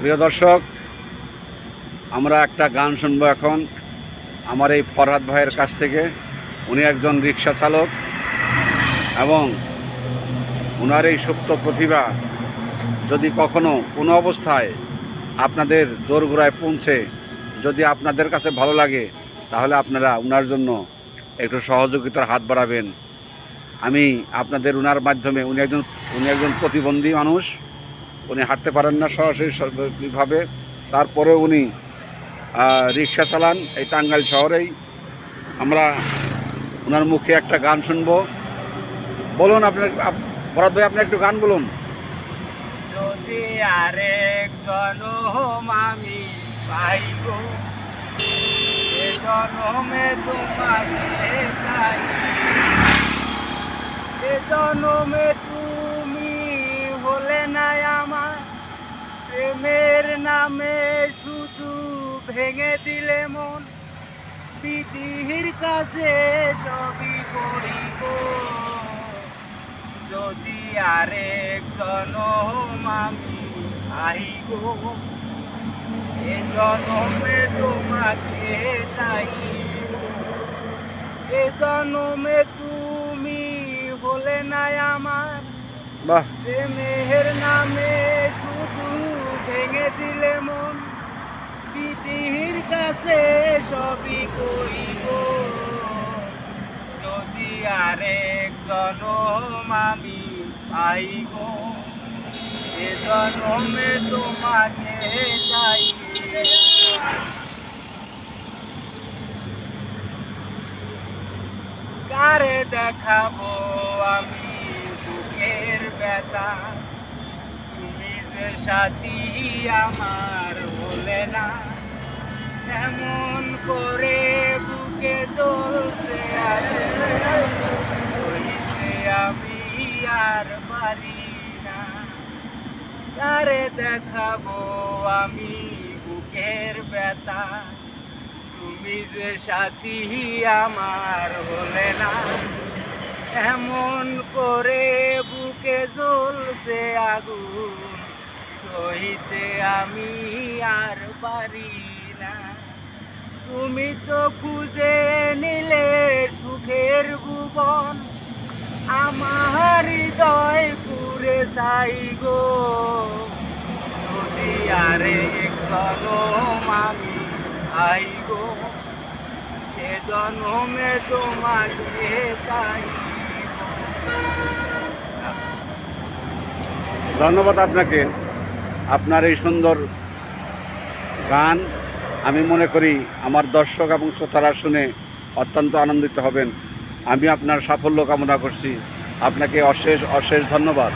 প্রিয় দর্শক, আমরা একটা গান শুনবো এখন আমার এই ফরহাদ ভাইয়ের কাছ থেকে। উনি একজন রিক্সা চালক এবং ওনার এই সুপ্ত প্রতিভা যদি কখনো কোনো অবস্থায় আপনাদের দোরগোড়ায় পৌঁছে যদি আপনাদের কাছে ভালো লাগে, তাহলে আপনারা ওনার জন্য একটু সহযোগিতার হাত বাড়াবেন। আমি আপনাদের ওনার মাধ্যমে, উনি একজন প্রতিবন্ধী মানুষ, উনি হাঁটতে পারেন না সরাসরিভাবে, তারপরেও উনি রিক্সা চালান এই টাঙ্গাইল শহরেই। আমরা ওনার মুখে একটা গান শুনবো। বলুন আপনার ভরত ভাই, আপনি একটু গান বলুন। যদি আরেক জনম আমি পাইব, এ জনমে তোমাকে চাই, এ জনমে তুমি হলে না আমার, প্রেমের নামে শুধু ভেঙে দিলে মন, বিধির কাছে সবই করিব। যদি আরেক জনম আমি আইব, সে জনমে তোমাকে চাই, এ জনমে তুমি হলে না আমার, বাহ, প্রেমের নামে শুধু ভেঙে দিলে মন, বিধির কাছে সবই করিব। যদি আরেক জনম আমি পাইব, এ জনমে তোমাকে চাই। কারে দেখাবো আমি বুকের ব্যথা, তুমি যে সাথী আমার হলে না, এমন করে বুকে জ্বলছে আছে, আমি আর পারি না। কারে দেখাবো আমি বুকের ব্যথা, তুমি যে সাথী আমার হলে না, এমন করে বুকে জ্বলছে আগুন, সইতে আমি আর পারি না। তুমি তো খুঁজে নিলে সুখের ভুবন, আমার হৃদয় পুরে চাই গো। যদি আরেক জনম আমি আইব, সে জনমে তোমাকে চাই। ধন্যবাদ আপনাকে। আপনার এই সুন্দর গান আমি মনে করি আমার দর্শক এবং শ্রোতারা শুনে অত্যন্ত আনন্দিত হবেন। আমি আপনার সাফল্য কামনা করছি। আপনাকে অশেষ অশেষ ধন্যবাদ।